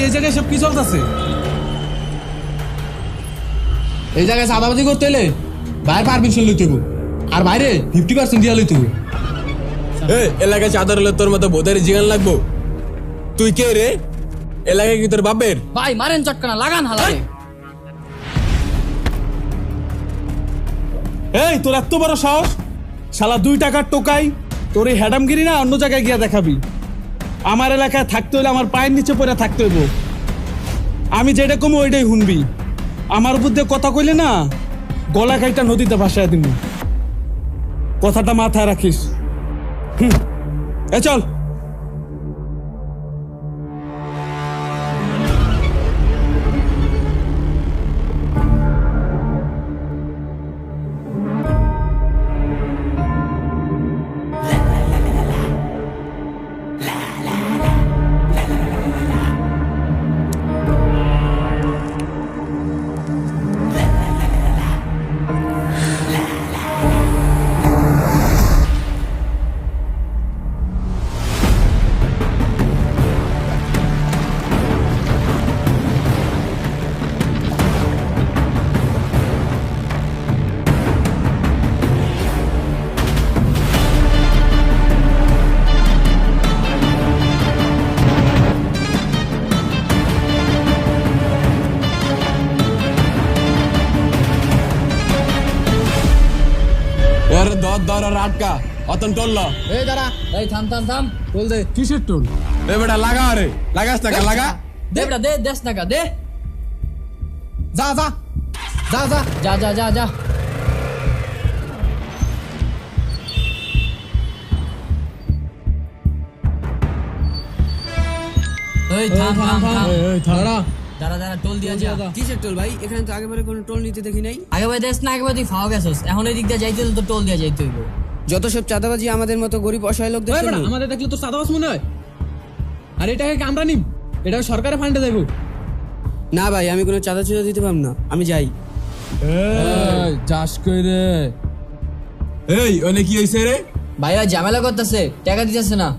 এই জায়গায় সব কি চলতেছে? এই জায়গায় চাঁদাবাজি করতে এলে বাইরে পারমিশন লইতে হইব, আর বাইরে 50% দিয়া লইতে হইব। এলাকায় চাঁদার হলে তোর মতো বোধের জিগান লাগবো। তুই কে রে? এলাকায় কি তোর বাপের? ভাই মারেন চটকানা, লাগান হালারে। এই তোর এত বড় সাহস, শালা 2 টাকার টোকাই, তোর এই হ্যাডামগিরি না অন্য জায়গায় গিয়া দেখাবি। আমার এলাকায় থাকতে হলে আমার পায়ের নিচে পড়ে থাকতে হইব। আমি যেটা কমো ওইটাই শুনবি। আমার উপর দিয়ে কথা কইলে না গলা কাইটা নদীতে ভাসায় দিবি, কথাটা মাথায় রাখিস। চল। আটকা অতন টলল। এই দাঁড়া, এই থাম থাম থাম, টোল দে। কিসের টোল? এ বেটা লাগা, রে লাগাস টাকা লাগা। দে বেটা দে, 10 টাকা দে। যা যা যা যা যা যা যা যা। এই থাম থাম থাম। দাঁড়া, দাঁড়া দাঁড়া টোল দিয়া যা কিসের টোল ভাই? এখানে তো আগেবারে কোনো টোল নিতে দেখি নাই। আগে ভাই দেশ না আগে ভাই তুই ফাওয়া গেছস এখন এই দিক দিয়ে যাইতে হলে তো টোল দিয়া যাইতে হইব যত সব চাঁদাবাজি আমাদের মতো গরিব অসহায় লোকদের ওই জন্য। বেটা, আমাদের দেখলে তো সাদাবাস মনে হয়। আর এটাকে কি আমরা নিম? এটা সরকারের ফান্ডে দেবো। না ভাই, আমি কোনো চাঁদা চুদা দিতে পারব না, আমি যাই। চাষ করে এই ওনে কি হইছে রে? ভাই ভাই ঝামেলা করতেছে টাকা দিতেছে না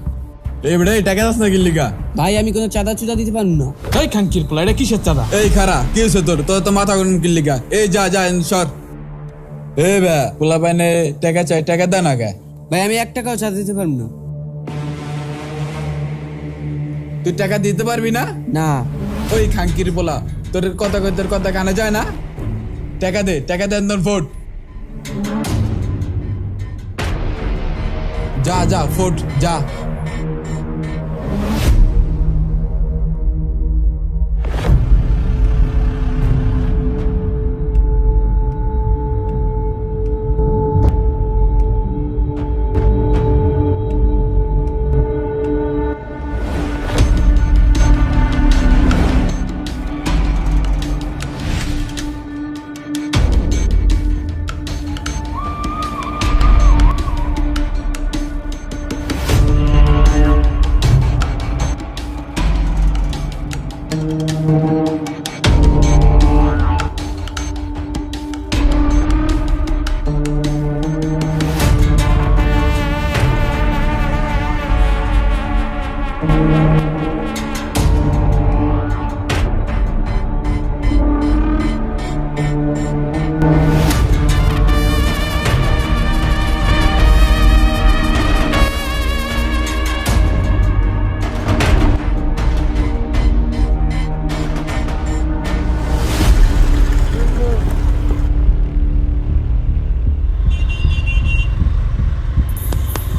এই বেটা টাকা দাস না কি লিগা? ভাই আমি কোনো চাঁদা চুদা দিতে পারব না। এই খানকির পোলা এটা কিসের চাঁদা? এই খারা কি হইছে তোর? তোর তো মাথা গরম কি লিগা? এই যা যা সর। এই বে পোলা পাইনে টাকা চাই, টাকা দে না কে? ভাই আমি 1 টাকাও চাঁদা দিতে পারব না। তুই টাকা দিতে পারবি না? না ওই খানকির পোলা তোর কথা কই, তোর কথা কানে যায় না? টাকা দে, টাকা দে তোর ফোট। যা যা ফোট যা।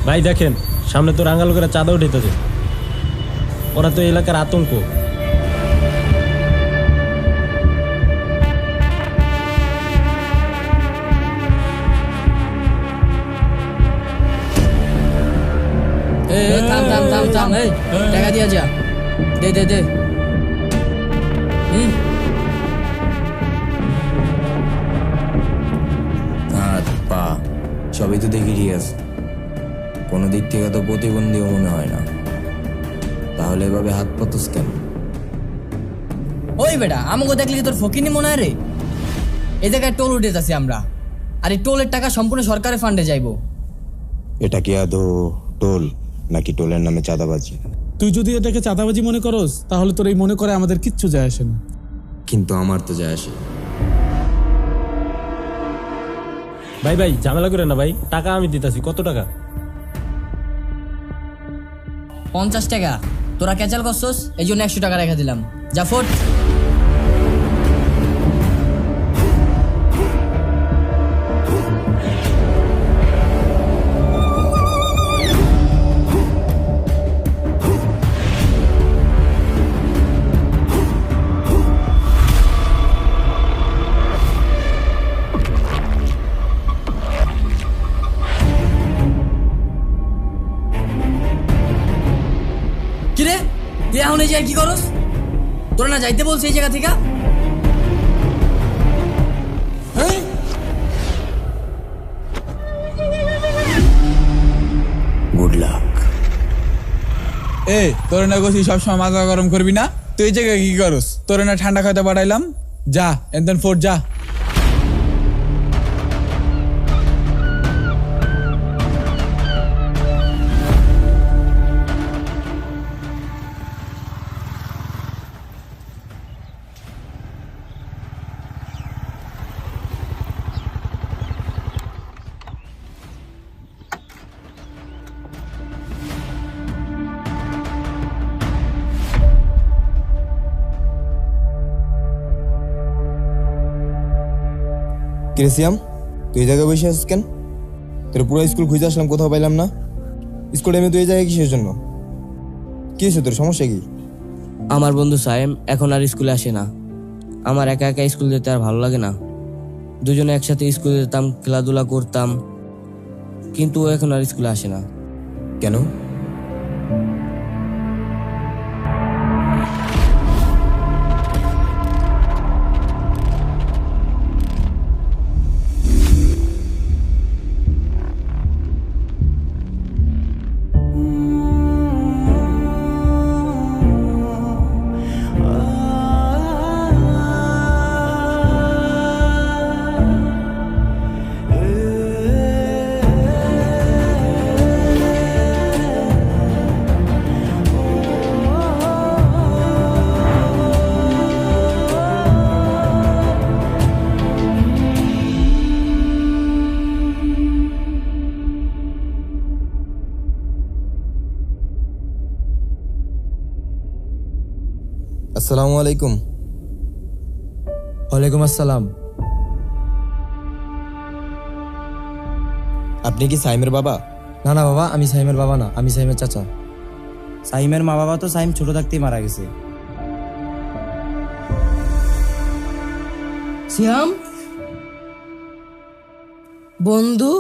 ভাই দেখেন সামনে তো রাঙ্গা লোকেরা চাঁদা উঠাইতেছে, ওরা তো এলাকার আতঙ্ক। এই থাম থাম থাম থাম এই টাকা দিয়া যা দে দে দে হাত পা সবই তো দেখি ঠিক আছে, কোনো দিক থেকে তো প্রতিবন্ধীও মনে হয় না, তাহলে এভাবে হাত পাতস কেন? ওই বেটা আমাকে দেখলে কি তোর ফকিনি মনে হয় রে? এই জায়গায় টোল উঠেছি আমরা, আর এই টোলের টাকা সম্পূর্ণ সরকারের ফান্ডে যাইবো। এটা কি আদৌ টোল নাকি টোলের নামে চাঁদাবাজি? তুই যদি এটাকে চাঁদাবাজি মনে করস তাহলে তোর এই মনে করে আমাদের কিচ্ছু যায় আসে না। কিন্তু আমার তো যায় আসে। ভাই ভাই ঝামেলা করে না ভাই, টাকা আমি দিতেছি। কত টাকা? 50 টাকা। তোরা ক্যাচাল করছস এই জন্য 100 টাকা রেখে দিলাম, যা ফোট। কিরে তুই এখন এই জায়গায় কি করস? তোরা না যাইতে বলছিস এই জায়গা থেকে? Good luck. এ তোর না কইছি সবসময় মাথা গরম করবি না? তুই এই জায়গায় কি করস? তোর না ঠান্ডা খাইতে পাঠাইলাম, যা এনদেন ফোট যা। ক্রেসিয়াম, তুই এই জায়গায় বসে আছিস কেন? তোর পুরো স্কুল খুঁজে আসলাম, কোথাও পাইলাম না। স্কুল টাইমে তুই এই জায়গায় কিসের জন্য? কি হয়েছে তোর, সমস্যা কি? আমার বন্ধু সায়েম এখন আর স্কুলে আসে না। আমার একা একা স্কুল যেতে আর ভালো লাগে না। দুজনে একসাথে স্কুলে যেতাম, খেলাধুলা করতাম, কিন্তু ও এখন আর স্কুলে আসে না। কেন? আসসালামু আলাইকুম। ওয়ালাইকুম আসসালাম। আপনি কি সাইমের বাবা? না না বাবা, আমি সাইমের বাবা না, আমি সাইমের চাচা। সাইমের মা বাবা তো সাইম ছোট থাকতেই মারা গেছে। সিয়াম বন্ধু,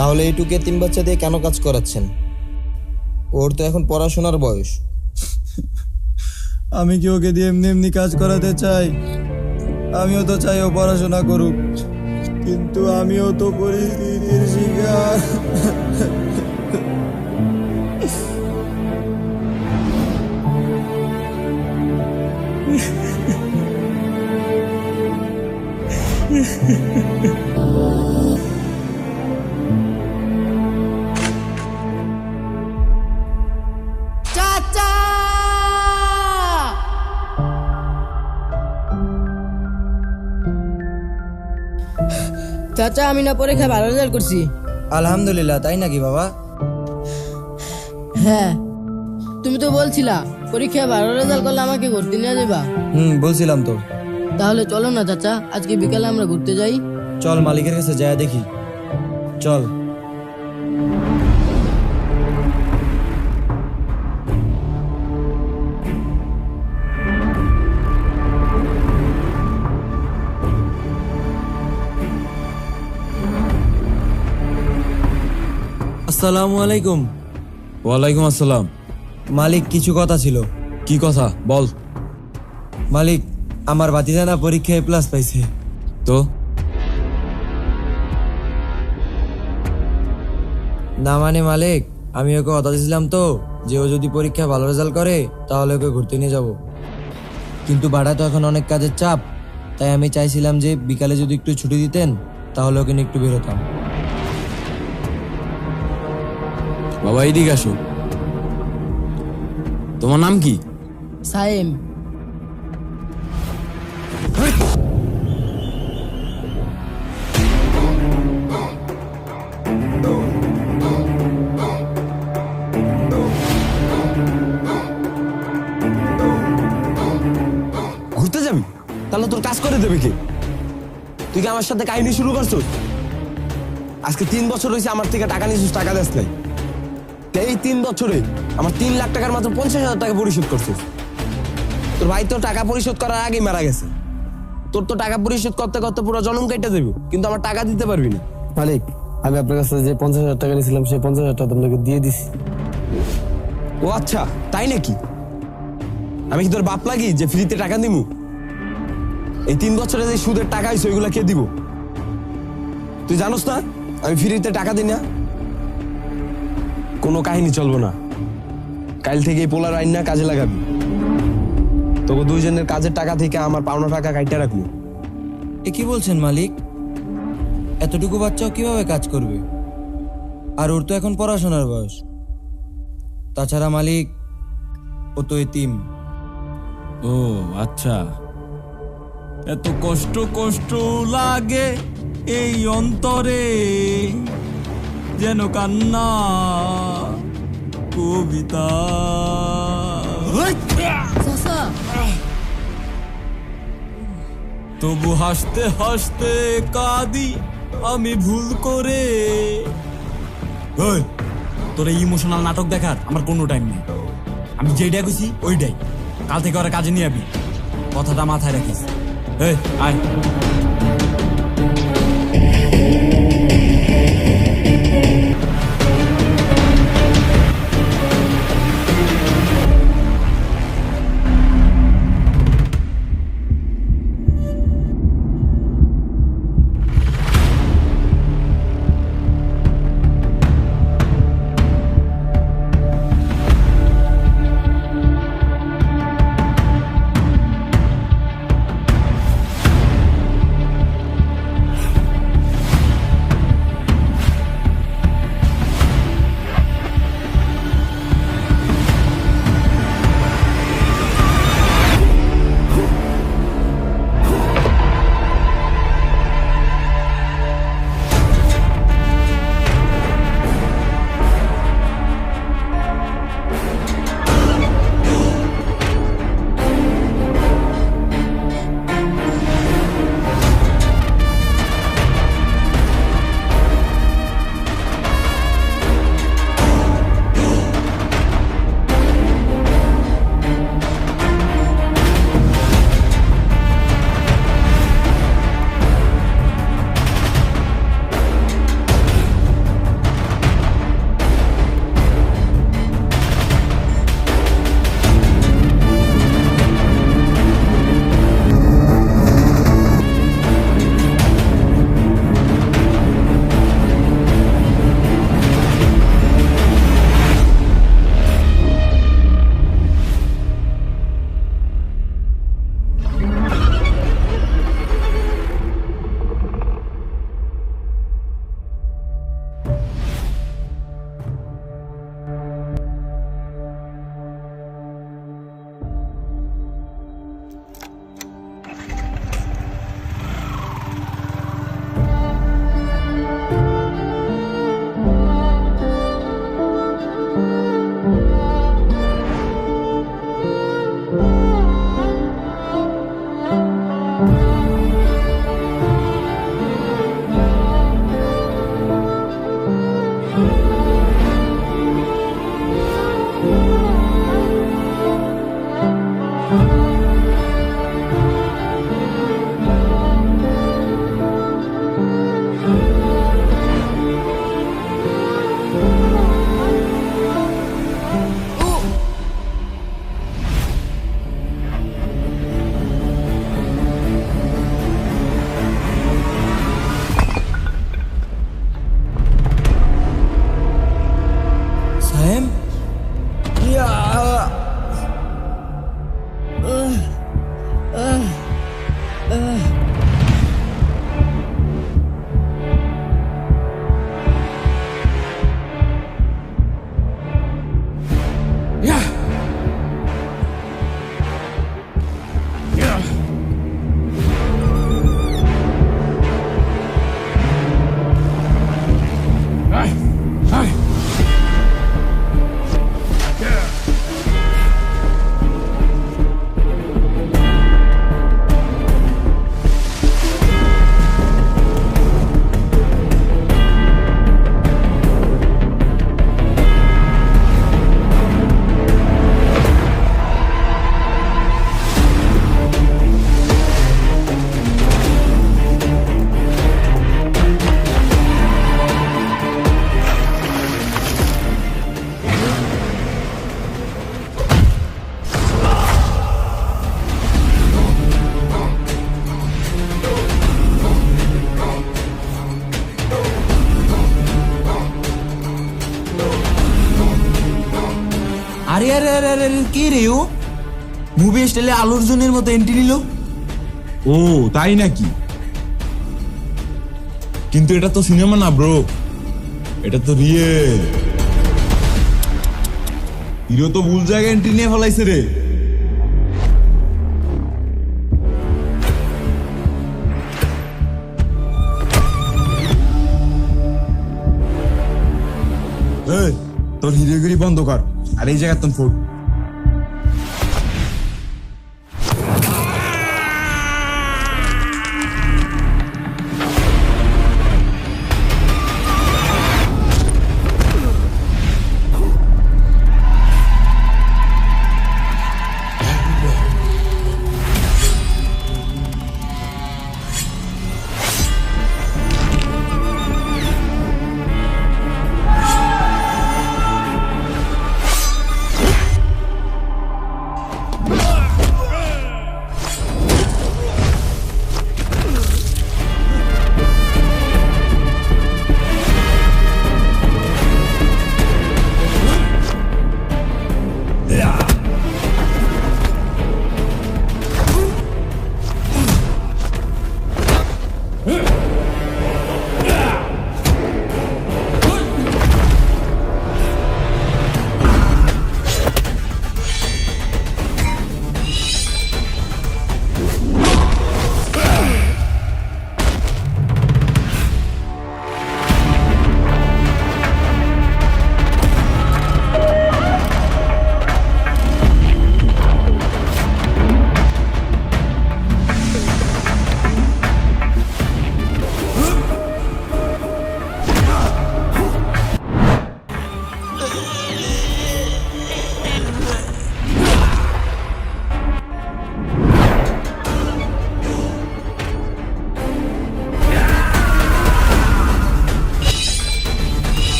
তাহলে এইটুকে 3 বাচ্চা দিয়ে কেন কাজ করাচ্ছেন? ওর তো এখন পড়াশোনার বয়স। আমি কি ওকে দিয়ে এমনি এমনি কাজ করাতে চাই? আমিও তো চাই ও পড়াশোনা করুক, কিন্তু আমিও তো পরিস্থিতির শিকার। চাচা! চাচা, আমি না পরীক্ষায় ভালো রেজাল্ট করছি। আলহামদুলিল্লাহ, তাই নাকি বাবা? হ্যাঁ, তুমি তো বলছিলা পরীক্ষায় ভালো রেজাল্ট করলে আমাকে ঘুরতে নিয়ে যাবা। বলছিলাম তো। তাহলে চলো না চাচা, আজকে বিকালে আমরা ঘুরতে যাই। চল মালিকের কাছে যায় দেখি, চল। আসসালামু আলাইকুম। ওয়ালাইকুম আসসালাম। মালিক, কিছু কথা ছিল। কি কথা বল। মালিক, আমার ভাতিজা না পরীক্ষায় প্লাস পাইছে। তো না মানে মালিক, আমি ওকে কথা দিয়েছিলাম তো যে ও যদি পরীক্ষায় ভালো রেজাল্ট করে তাহলে ওকে ঘুরতে নিয়ে যাব, কিন্তু বাড়া তো এখন অনেক কাজের চাপ, তাই আমি চাইছিলাম যে বিকালে যদি একটু ছুটি দিতেন তাহলে ওকে নিয়ে একটু বেরোতাম। বাবা এদিকে আসো। তোমার নাম কি? সাইম। ঘুরতে যাবি? তাহলে তোর কাজ করে দেবে কে? তুই কি আমার সাথে কাহিনী শুরু করছিস? আজকে 3 বছর হয়েছে আমার থেকে টাকা নিয়েছিস, টাকা দেস নাই। এই 3 বছরে আমার 3 লাখ টাকার মাত্র 50,000 টাকা পরিশোধ করছিস। তোর ভাই তো টাকা পরিশোধ করার আগেই মারা গেছে। তোর তো টাকা পরিশোধ করতে করতে পুরো জনম কেটে দেবে, কিন্তু আমার টাকা দিতে পারবি না। মালিক, আমি আপনার কাছে যে 50,000 টাকা নিয়েছিলাম সেই 50,000 টাকা আপনাকে দিয়ে দিছি। ও আচ্ছা, তাই নাকি? আমি কি তোর বাপ লাগি যে ফ্রিতে টাকা দিমু? এই 3 বছরে যে সুদের টাকা হয়েছে ওইগুলা কে দিব? তুই জানোস না আমি ফ্রিতে টাকা দিই না? কোনো কাহিনী চলবো না। কাল থেকে এই পোলার আইন না কাজে লাগাবি। তোকে দুইজনের কাজের টাকা থেকে আমার পাওনা টাকা কাইটা রাখবো। এ কি বলছেন মালিক? এতটুকু বাচ্চাও কিভাবে কাজ করবে? আর ওর তো এখন পড়াশোনার বয়স। তাছাড়া মালিক, ও তো এতিম। ও আচ্ছা, এত কষ্ট কষ্ট লাগে এই অন্তরে, যেন কান্না কবিতা। চাচা, তবু হাসতে হাসতে কাঁদি আমি ভুল করে। তোর এই ইমোশনাল নাটক দেখার আমার কোনো টাইম নেই। আমি যেইটা কইছি ওইটাই। কাল থেকে ওরা কাজে নিয়ে যাবি, কথাটা মাথায় রাখিস। এই আয়। আরে আরে আরে আরে, কি রে ও মুভি স্টাইলে আলু অর্জুনের মতো এন্ট্রি নিল। ও তাই নাকি? কিন্তু এটা তো সিনেমা না ব্রো, এটা তো রিয়েল। হিরো তো ভুল জায়গায় এন্ট্রি নিয়ে ফেলাইছে রে। এই, তোর হিরোগিরি বন্ধ কর আর এই জায়গা তোর ফোট।